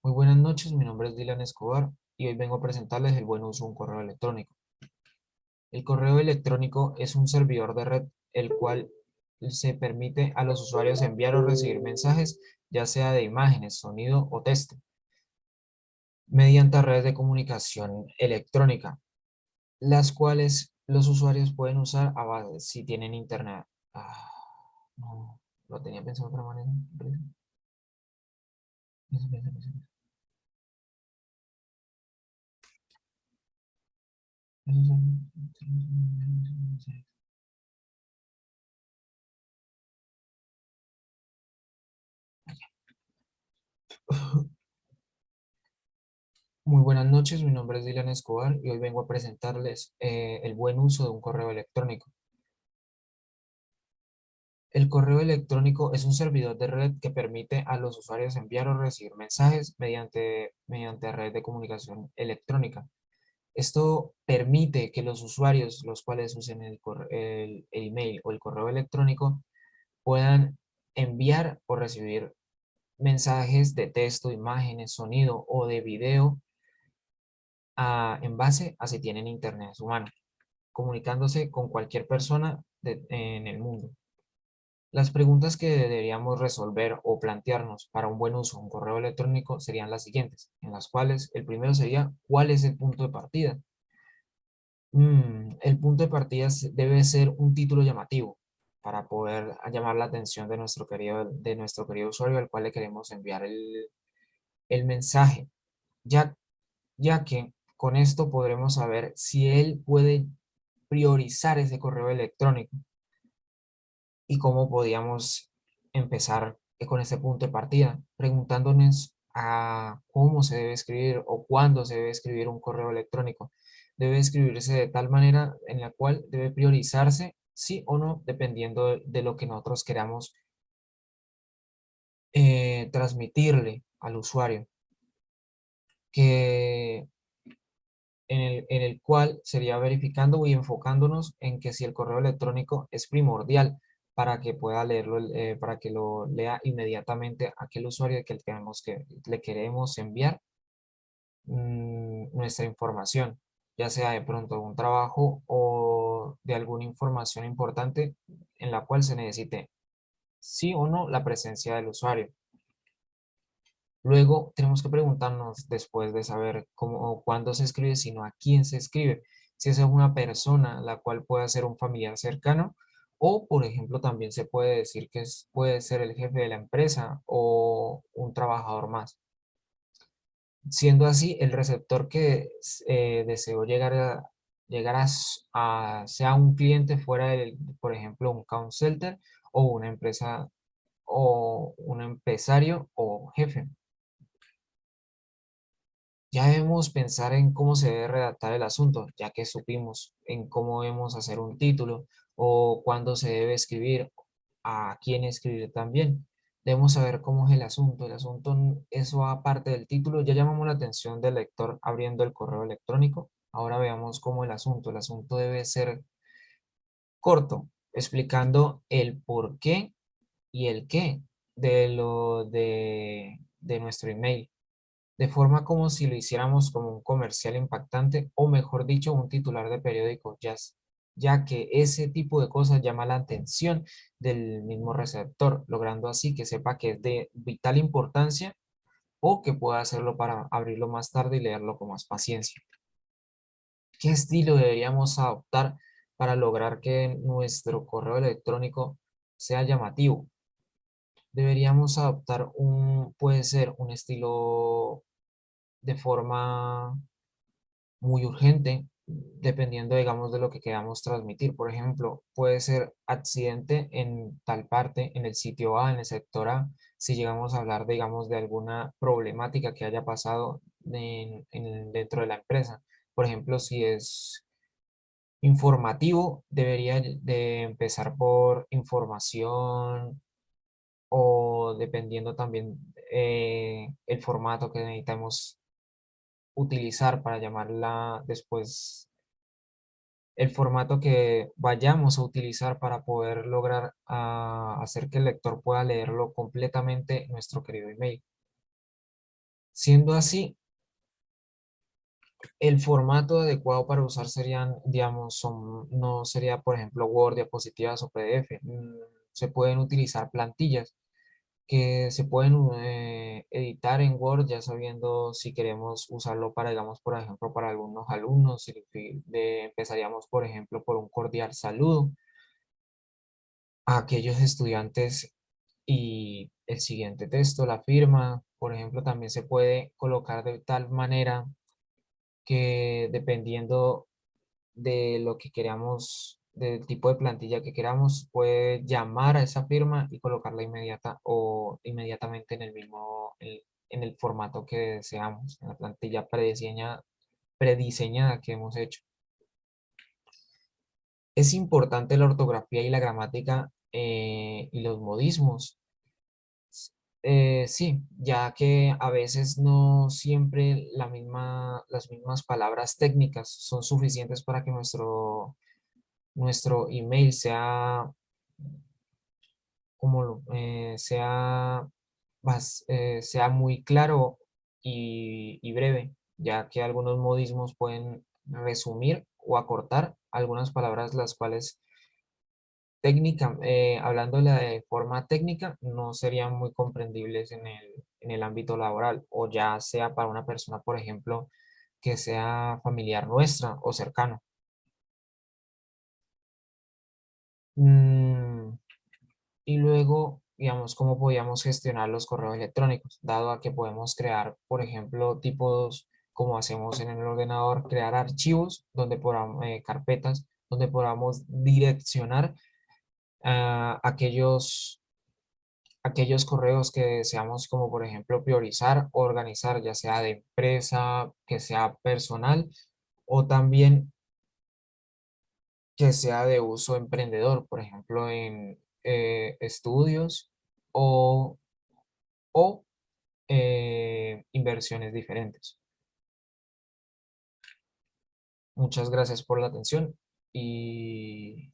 Muy buenas noches, mi nombre es Dylan Escobar y hoy vengo a presentarles el buen uso de un correo electrónico. El correo electrónico es un servidor de red el cual se permite a los usuarios enviar o recibir mensajes, ya sea de imágenes, sonido o texto, mediante redes de comunicación electrónica, las cuales los usuarios pueden usar si tienen internet. No, lo tenía pensado de otra manera. Muy buenas noches, mi nombre es Dylan Escobar y hoy vengo a presentarles el buen uso de un correo electrónico. El correo electrónico es un servidor de red que permite a los usuarios enviar o recibir mensajes mediante red de comunicación electrónica. Esto permite que los usuarios, los cuales usen el email o el correo electrónico, puedan enviar o recibir mensajes de texto, imágenes, sonido o de video en base a si tienen internet a su mano, comunicándose con cualquier persona en el mundo. Las preguntas que deberíamos resolver o plantearnos para un buen uso de un correo electrónico serían las siguientes, en las cuales el primero sería, ¿cuál es el punto de partida? El punto de partida debe ser un título llamativo para poder llamar la atención de nuestro querido usuario al cual le queremos enviar el mensaje, ya, ya que con esto podremos saber si él puede priorizar ese correo electrónico y cómo podíamos empezar con este punto de partida, preguntándonos a cómo se debe escribir o cuándo se debe escribir un correo electrónico. Debe escribirse de tal manera en la cual debe priorizarse sí o no, dependiendo de lo que nosotros queramos transmitirle al usuario, que en el cual sería verificando y enfocándonos en que si el correo electrónico es primordial para que pueda leerlo, para que lo lea inmediatamente aquel usuario que le queremos enviar nuestra información, ya sea de pronto de un trabajo o de alguna información importante en la cual se necesite sí o no la presencia del usuario. Luego tenemos que preguntarnos, después de saber cómo o cuándo se escribe, sino a quién se escribe. Si esa es una persona, la cual puede ser un familiar cercano, o por ejemplo también se puede decir que puede ser el jefe de la empresa o un trabajador más. Siendo así, el receptor que deseo llegar a sea un cliente fuera del, por ejemplo, un call center o una empresa o un empresario o jefe. Ya debemos pensar en cómo se debe redactar el asunto, ya que supimos en cómo debemos hacer un título o cuándo se debe escribir, a quién escribir también. Debemos saber cómo es el asunto. El asunto, eso aparte del título, ya llamamos la atención del lector abriendo el correo electrónico. Ahora veamos cómo el asunto. El asunto debe ser corto, explicando el por qué y el qué de nuestro email de forma como si lo hiciéramos como un comercial impactante o mejor dicho, un titular de periódico jazz, ya que ese tipo de cosas llama la atención del mismo receptor, logrando así que sepa que es de vital importancia o que pueda hacerlo para abrirlo más tarde y leerlo con más paciencia. ¿Qué estilo deberíamos adoptar para lograr que nuestro correo electrónico sea llamativo? Deberíamos adoptar puede ser un estilo de forma muy urgente, dependiendo, digamos, de lo que queramos transmitir. Por ejemplo, puede ser accidente en tal parte, en el sitio A, en el sector A, si llegamos a hablar, digamos, de alguna problemática que haya pasado dentro de la empresa. Por ejemplo, si es informativo, debería de empezar por información o dependiendo también el formato que necesitamos utilizar para llamarla después, el formato que vayamos a utilizar para poder lograr hacer que el lector pueda leerlo completamente nuestro querido email. Siendo así, el formato adecuado para usar serían, digamos, no sería, por ejemplo, Word, diapositivas o PDF. Se pueden utilizar plantillas que se pueden editar en Word, ya sabiendo si queremos usarlo para, digamos, por ejemplo, para algunos alumnos. Empezaríamos, por ejemplo, por un cordial saludo a aquellos estudiantes y el siguiente texto, la firma, por ejemplo, también se puede colocar de tal manera que dependiendo de lo que queramos, del tipo de plantilla que queramos, puede llamar a esa firma y colocarla inmediata o inmediatamente en el mismo, en el formato que deseamos, en la plantilla prediseñada que hemos hecho. Es importante la ortografía y la gramática y los modismos. Sí, ya que a veces no siempre las mismas palabras técnicas son suficientes para que nuestro email sea sea muy claro y breve, ya que algunos modismos pueden resumir o acortar algunas palabras las cuales hablándola de forma técnica, no serían muy comprendibles en el ámbito laboral, o ya sea para una persona, por ejemplo, que sea familiar nuestra o cercano. Mm, y luego, digamos, cómo podíamos gestionar los correos electrónicos, dado a que podemos crear, por ejemplo, tipos como hacemos en el ordenador, crear archivos donde podamos, carpetas, donde podamos direccionar aquellos correos que deseamos, como por ejemplo priorizar o organizar, ya sea de empresa, que sea personal o también que sea de uso emprendedor, por ejemplo en estudios o, o inversiones diferentes. Muchas gracias por la atención y